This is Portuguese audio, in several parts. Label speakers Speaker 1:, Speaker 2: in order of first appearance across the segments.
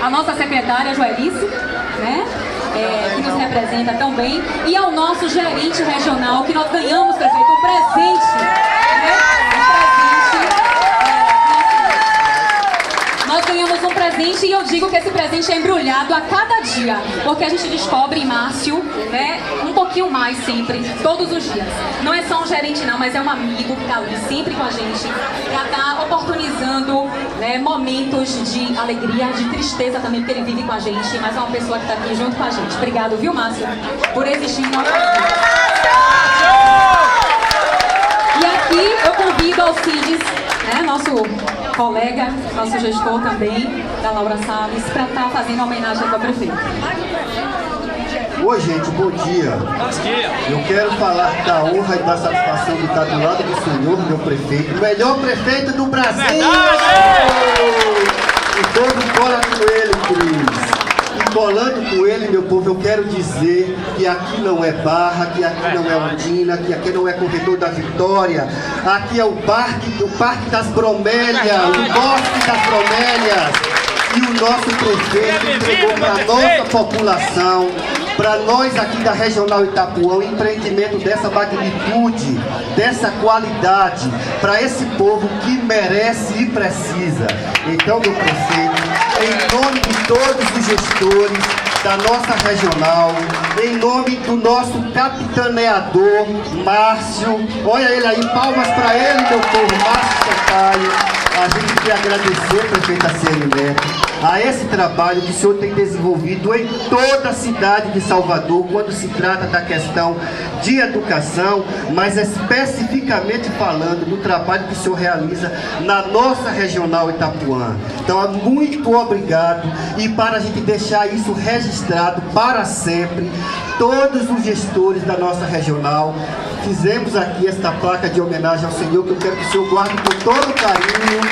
Speaker 1: a nossa secretária Joelice, né? Que nos representa tão bem, e ao nosso gerente regional, que nós ganhamos, prefeito, um presente, né? Nós ganhamos um presente, e eu digo que esse presente é embrulhado a cada dia, porque a gente descobre em Márcio, né, um pouquinho mais sempre, todos os dias. Não é só um gerente não, mas é um amigo que está ali sempre com a gente, para estar oportunizando, né, momentos de alegria, de tristeza também, porque ele vive com a gente, mas é uma pessoa que está aqui junto com a gente. Obrigado, viu, Márcio, por existir em nossa vida. E aqui eu convido Alcides, né, nosso colega, nosso gestor também, da Laura Salles, para estar fazendo uma homenagem ao prefeito.
Speaker 2: Oi, gente, bom dia. Eu quero falar da honra e da satisfação de estar do lado do senhor, meu prefeito, o melhor prefeito do Brasil! E todo cola com ele, Cris. E colando com ele, meu povo, eu quero dizer que aqui não é Barra, que aqui não é Ondina, que aqui não é Corredor da Vitória. Aqui é o Parque das Bromélias, o Bosque das Bromélias. E o nosso prefeito entregou para a nossa população, para nós aqui da Regional Itapuã, um empreendimento dessa magnitude, dessa qualidade, para esse povo que merece e precisa. Então, meu prefeito, em nome de todos os gestores da nossa regional, em nome do nosso capitaneador, Márcio, olha ele aí, palmas para ele, meu povo, Márcio Sampaio. A gente quer agradecer, prefeita Ciane Neto, a esse trabalho que o senhor tem desenvolvido em toda a cidade de Salvador, quando se trata da questão de educação, mas especificamente falando do trabalho que o senhor realiza na nossa regional Itapuã. Então, muito obrigado, e para a gente deixar isso registrado para sempre, todos os gestores da nossa regional, fizemos aqui esta placa de homenagem ao senhor, que eu quero que o senhor guarde com todo carinho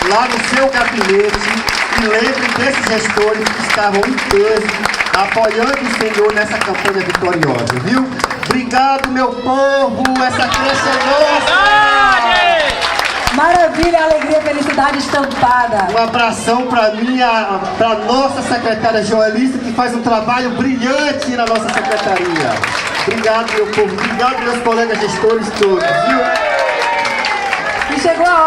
Speaker 2: lá no seu gabinete, e lembre desses gestores que estavam em peso, apoiando o senhor nessa campanha vitoriosa, viu? Obrigado, meu povo, essa creche é nossa!
Speaker 3: Maravilha, alegria, felicidade estampada.
Speaker 2: Um abração para nossa secretária Joelice, que faz um trabalho brilhante na nossa secretaria. Obrigado, meu povo, obrigado, meus colegas gestores todos, viu?
Speaker 3: E chegou a hora.